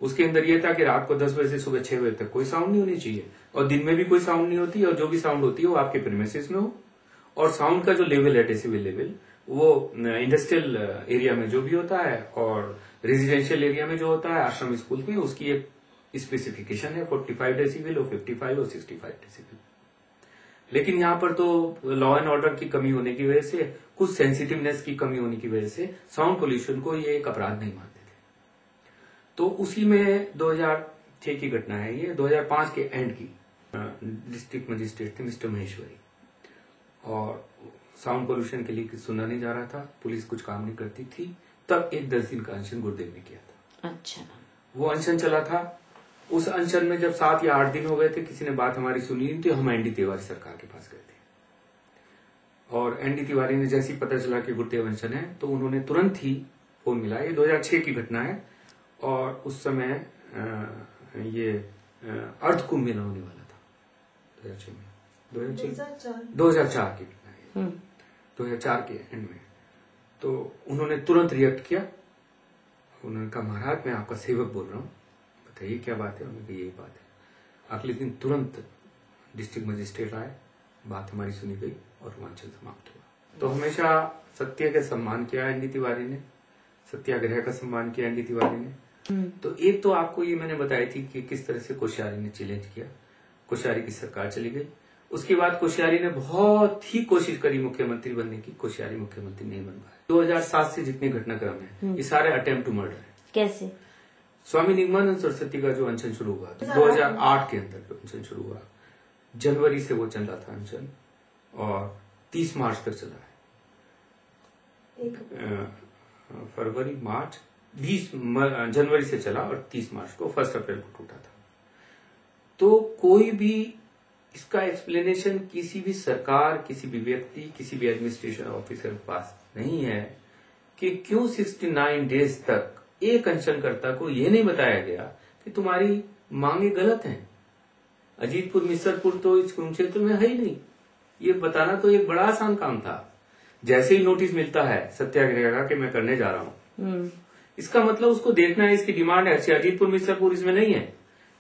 उसके अंदर ये था कि रात को 10 बजे से सुबह 6 बजे तक कोई साउंड नहीं होनी चाहिए और दिन में भी कोई साउंड नहीं होती, और जो भी साउंड होती है वो आपके प्रीमिसेस में हो। और साउंड का जो लेवल है, डेसिबल लेवल, वो इंडस्ट्रियल एरिया में जो भी होता है और रेजिडेंशियल एरिया में जो होता है आश्रम स्कूल में, उसकी एक स्पेसिफिकेशन है 45 डेसिबल और 55 और 65 डेसिबल। लेकिन यहाँ पर तो लॉ एंड ऑर्डर की कमी होने की वजह से, कुछ सेंसिटिवनेस की कमी होने की वजह से साउंड पोल्यूशन को ये एक अपराध नहीं मानते थे। तो उसी में 2006 की घटना है ये, 2005 के एंड की। डिस्ट्रिक्ट मजिस्ट्रेट थे मिस्टर महेश्वरी, और साउंड पोल्यूशन के लिए सुना नहीं जा रहा था, पुलिस कुछ काम नहीं करती थी। तब एक 10 दिन का अनशन गुरुदेव ने किया था। अच्छा, वो अनशन चला था। उस अनशन में जब 7 या 8 दिन हो गए थे, किसी ने बात हमारी सुनी नहीं, तो हम एनडी तिवारी सरकार के पास गए थे। और एनडी तिवारी ने जैसे ही पता चला कि गुरुदेव अनशन है, तो उन्होंने तुरंत ही फोन मिला। ये 2006 की घटना है, और उस समय ये अर्ध कुंभ मेला होने वाला था 2006 में। 2004 की घटना है, 2004 के एंड में। तो उन्होंने तुरंत रिएक्ट किया। उन्होंने कहा, महाराज मैं आपका सेवक बोल रहा हूँ, बताइए क्या बात है। उन्होंने कहा यही बात है। अगले दिन तुरंत डिस्ट्रिक्ट मजिस्ट्रेट आए, बात हमारी सुनी गई और वांछन समाप्त हुआ। तो हमेशा सत्य का सम्मान किया एनडी तिवारी ने, सत्याग्रह का सम्मान किया एनडी तिवारी ने। तो एक तो आपको ये मैंने बताई थी कि किस तरह से कोश्यारी ने चैलेंज किया, कोश्यारी की सरकार चली गई। उसके बाद कोश्यारी ने बहुत ही कोशिश करी मुख्यमंत्री बनने की, कोश्यारी मुख्यमंत्री नहीं बन पाया। 2007 से जितने घटनाक्रम है, ये सारे अटेम्प्ट टू मर्डर है। कैसे? स्वामी निगमानंद सरस्वती का जो अनशन शुरू हुआ 2008 के अंदर, जो अनशन शुरू हुआ, जनवरी से वो चल रहा था अनशन, और 30 मार्च तक चला है। फरवरी, मार्च, 20 जनवरी से चला और 30 मार्च को 1 अप्रैल को टूटा था। तो कोई भी इसका एक्सप्लेनेशन किसी भी सरकार, किसी भी व्यक्ति, किसी भी एडमिनिस्ट्रेशन ऑफिसर के पास नहीं है कि क्यों 69 डेज तक एक अनशनकर्ता को यह नहीं बताया गया कि तुम्हारी मांगे गलत हैं। अजीतपुर, मिसरपुर तो इस क्षेत्र में है ही नहीं। ये बताना तो एक बड़ा आसान काम था। जैसे ही नोटिस मिलता है सत्याग्रह का कि मैं करने जा रहा हूं, इसका मतलब उसको देखना है, इसकी डिमांड है। अजीतपुर, मिसरपुर इसमें नहीं है,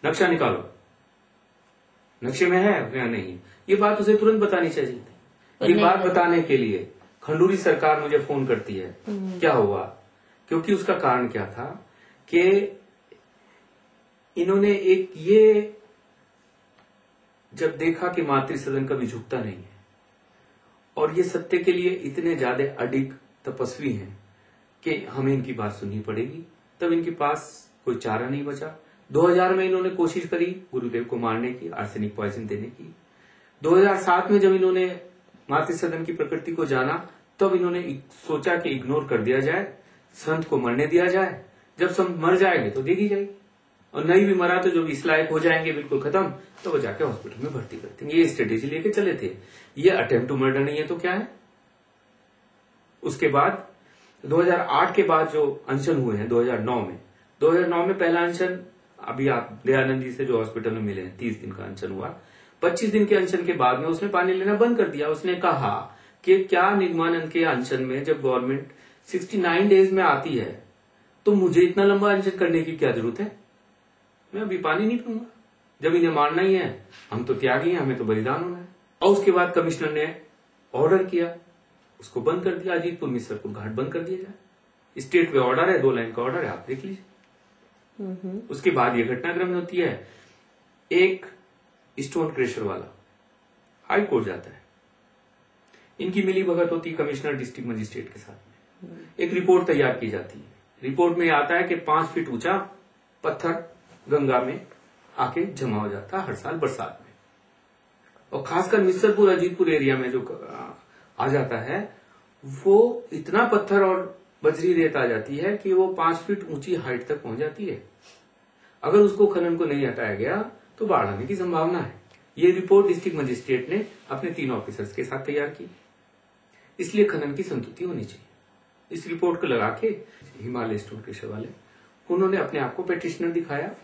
नक्शा निकालो, नक्शे में है या नहीं। ये बात उसे तुरंत बतानी चाहिए। ये बात बताने के लिए खंडूरी सरकार मुझे फोन करती है, क्या हुआ? क्योंकि उसका कारण क्या था कि इन्होंने एक ये जब देखा कि मातृ सदन कभी झुकता नहीं है और ये सत्य के लिए इतने ज्यादा अडिग तपस्वी हैं कि हमें इनकी बात सुननी पड़ेगी, तब इनके पास कोई चारा नहीं बचा। 2000 में इन्होंने कोशिश करी गुरुदेव को मारने की, आर्सेनिक पॉइजन देने की। 2007 में जब इन्होंने मातृ सदन की प्रकृति को जाना, तब इन्होंने सोचा कि इग्नोर कर दिया जाए, संत को मरने दिया जाए, जब संत मर जाएंगे तो देखी जाएगी, और नहीं भी मरा तो जो इस लायक हो जाएंगे बिल्कुल खत्म, तो वो जाके हॉस्पिटल में भर्ती कर देंगे। ये स्ट्रेटेजी लेके चले थे। ये अटेम्प्ट टू मर्डर नहीं है तो क्या है? उसके बाद 2008 के बाद जो अनशन हुए हैं 2009 में पहला अनशन, अभी आप दयानंद जी से जो हॉस्पिटल में मिले हैं, 30 दिन का अनशन हुआ। 25 दिन के अनशन के बाद में उसने पानी लेना बंद कर दिया। उसने कहा कि क्या निगमानंद के अनशन में जब गवर्नमेंट 69 डेज में आती है तो मुझे इतना लंबा अनशन करने की क्या जरूरत है? मैं अभी पानी नहीं पीऊंगा। जब इन्हें मारना ही है, हम तो त्यागी हैं, हमें तो बलिदान होना है। और उसके बाद कमिश्नर ने ऑर्डर किया, उसको बंद कर दिया, अजीतपुर मिसरपुर घाट बंद कर दिया जाए। स्टेट पे ऑर्डर है, 2 लाइन का ऑर्डर है, आप देख लीजिए। उसके बाद ये घटनाक्रम होती है। एक स्टोन क्रेशर वाला हाई कोर्ट जाता है, इनकी मिली भगत होती है कमिश्नर डिस्ट्रिक्ट मजिस्ट्रेट के साथ में। एक रिपोर्ट तैयार की जाती है। रिपोर्ट में आता है कि 5 फीट ऊंचा पत्थर गंगा में आके जमा हो जाता है हर साल बरसात में, और खासकर मिसरपुर अजीतपुर एरिया में जो आ जाता है, वो इतना पत्थर और बजरी रेत आ जाती है कि वो 5 फीट ऊंची हाइट तक पहुंच जाती है। अगर उसको खनन को नहीं हटाया गया तो बाढ़ आने की संभावना है। ये रिपोर्ट डिस्ट्रिक्ट मजिस्ट्रेट ने अपने 3 ऑफिसर्स के साथ तैयार की। इसलिए खनन की संतुष्टि होनी चाहिए। इस रिपोर्ट को लगा के हिमालय स्टोन क्रेशर वाले, उन्होंने अपने आप को पेटिशनर दिखाया।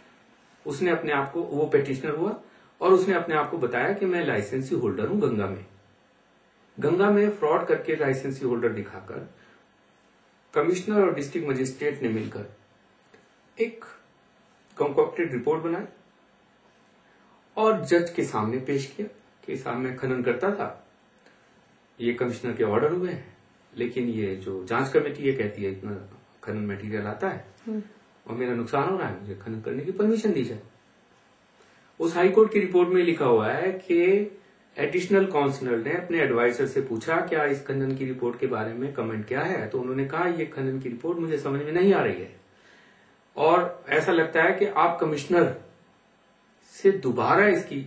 उसने अपने आप को, वो पेटिशनर हुआ और उसने अपने आप को बताया कि मैं लाइसेंसी होल्डर हूं गंगा में फ्रॉड करके लाइसेंसी होल्डर दिखाकर कमिश्नर और डिस्ट्रिक्ट मजिस्ट्रेट ने मिलकर एक कंकॉक्टेड रिपोर्ट बनाई और जज के सामने पेश किया कि साहब मैं खनन करता था, ये कमिश्नर के ऑर्डर हुए हैं, लेकिन ये जो जांच कमेटी ये कहती है इतना खनन मटेरियल आता है और मेरा नुकसान हो रहा है, मुझे खनन करने की परमिशन दी जाए। उस हाईकोर्ट की रिपोर्ट में लिखा हुआ है कि एडिशनल काउंसलर ने अपने एडवाइजर से पूछा क्या इस खनन की रिपोर्ट के बारे में कमेंट क्या है, तो उन्होंने कहा ये खनन की रिपोर्ट मुझे समझ में नहीं आ रही है और ऐसा लगता है कि आप कमिश्नर से दोबारा इसकी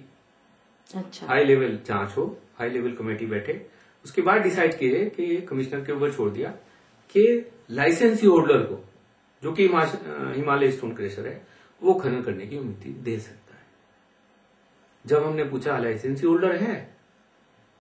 हाई लेवल जांच हो, हाई लेवल कमेटी बैठे, उसके बाद डिसाइड किए कि ये कमिश्नर के ऊपर छोड़ दिया कि लाइसेंसी होल्डर को, जो कि हिमालय स्टोन क्रशर है, वो खनन करने की अनुमति दे सकता है। जब हमने पूछा लाइसेंसी होल्डर है